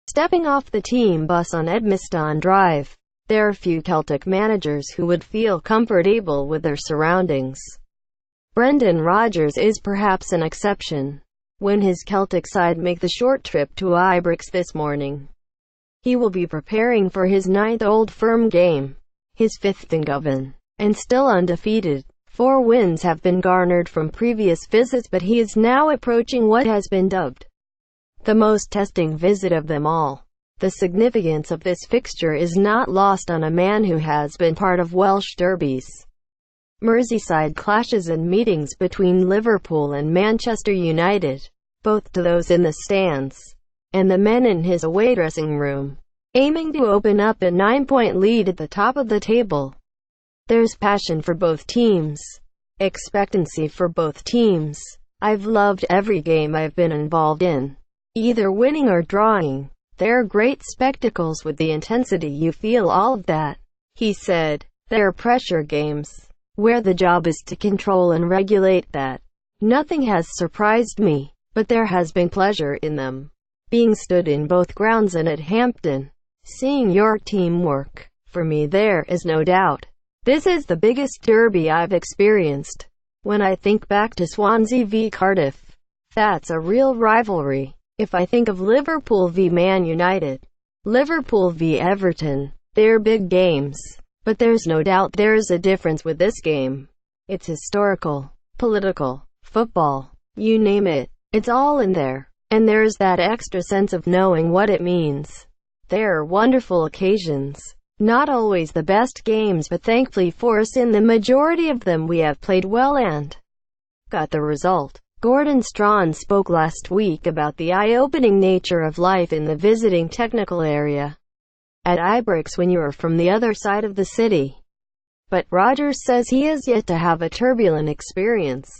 Stepping off the team bus on Edmiston Drive, there are few Celtic managers who would feel comfortable with their surroundings. Brendan Rodgers is perhaps an exception. When his Celtic side make the short trip to Ibrox this morning, he will be preparing for his 9th Old Firm game, his 5th in Govan, and still undefeated. 4 wins have been garnered from previous visits, but he is now approaching what has been dubbed the most testing visit of them all. The significance of this fixture is not lost on a man who has been part of Welsh derbies, Merseyside clashes and meetings between Liverpool and Manchester United, both to those in the stands and the men in his away dressing room, aiming to open up a 9-point lead at the top of the table. There's passion for both teams, expectancy for both teams. I've loved every game I've been involved in, either winning or drawing. They're great spectacles with the intensity you feel, all of that, he said. They're pressure games, where the job is to control and regulate that. Nothing has surprised me, but there has been pleasure in them. Being stood in both grounds and at Hampden, seeing your team work, for me there is no doubt. This is the biggest derby I've experienced. When I think back to Swansea v Cardiff, that's a real rivalry. If I think of Liverpool v Man United, Liverpool v Everton, they're big games. But there's no doubt there's a difference with this game. It's historical, political, football, you name it, it's all in there. And there's that extra sense of knowing what it means. They're wonderful occasions. Not always the best games, but thankfully for us in the majority of them we have played well and got the result. Gordon Strachan spoke last week about the eye-opening nature of life in the visiting technical area at Ibrox when you are from the other side of the city. But Rodgers says he has yet to have a turbulent experience.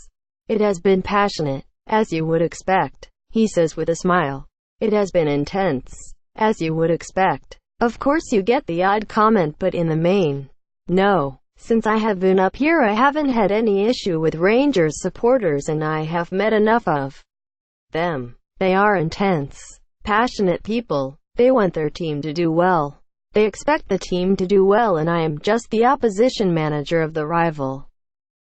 It has been passionate, as you would expect, he says with a smile. It has been intense, as you would expect. Of course you get the odd comment, but in the main, no. Since I have been up here I haven't had any issue with Rangers supporters, and I have met enough of them. They are intense, passionate people. They want their team to do well. They expect the team to do well, and I am just the opposition manager of the rival.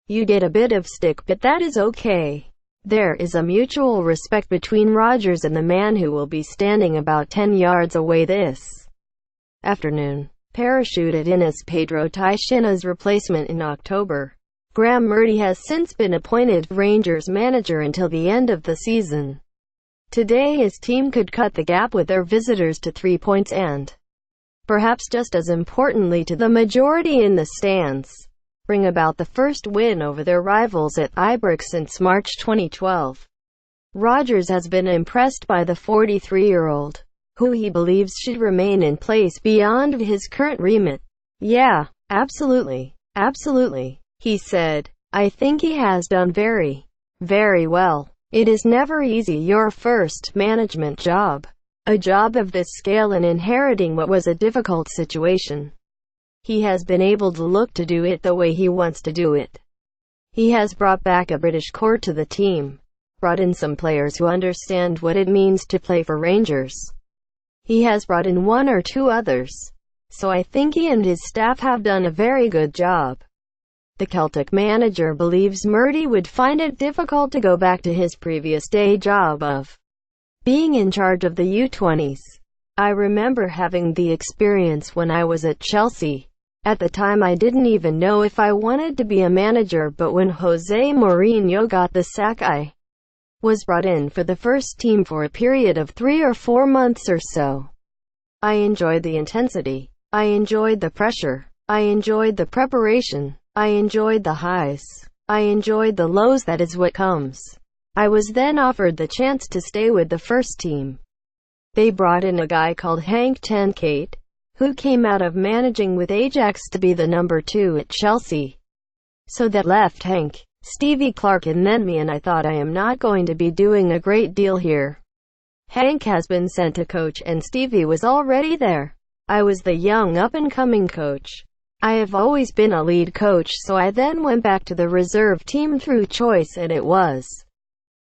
You get a bit of stick, but that is okay. There is a mutual respect between Rodgers and the man who will be standing about 10 yards away this afternoon. Parachuted in as Pedro Teixeira's replacement in October, Graeme Murty has since been appointed Rangers manager until the end of the season. Today his team could cut the gap with their visitors to 3 points and, perhaps just as importantly to the majority in the stands, bring about the first win over their rivals at Ibrox since March 2012. Rodgers has been impressed by the 43-year-old, who he believes should remain in place beyond his current remit. Yeah, absolutely, he said. I think he has done very well. It is never easy your first management job, a job of this scale, and inheriting what was a difficult situation. He has been able to look to do it the way he wants to do it. He has brought back a British core to the team, brought in some players who understand what it means to play for Rangers. He has brought in 1 or 2 others. So I think he and his staff have done a very good job. The Celtic manager believes Murty would find it difficult to go back to his previous day job of being in charge of the U20s. I remember having the experience when I was at Chelsea. At the time I didn't even know if I wanted to be a manager, but when Jose Mourinho got the sack I was brought in for the first team for a period of 3 or 4 months or so. I enjoyed the intensity. I enjoyed the pressure. I enjoyed the preparation. I enjoyed the highs. I enjoyed the lows. That is what comes. I was then offered the chance to stay with the first team. They brought in a guy called Hank Tenkate, who came out of managing with Ajax to be the number 2 at Chelsea. So that left Hank, Stevie Clark and then me, and I thought I am not going to be doing a great deal here. Hank has been sent to coach and Stevie was already there. I was the young up-and-coming coach. I have always been a lead coach, so I then went back to the reserve team through choice, and it was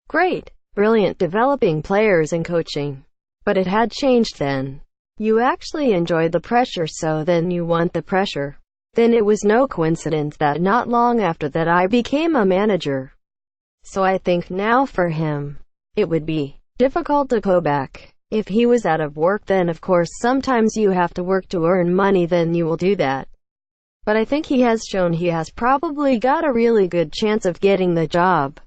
Great. Brilliant developing players and coaching. But it had changed then. You actually enjoy the pressure, so then you want the pressure. Then it was no coincidence that not long after that I became a manager. So I think now for him, it would be difficult to go back. If he was out of work, then of course sometimes you have to work to earn money, then you will do that. But I think he has shown he has probably got a really good chance of getting the job.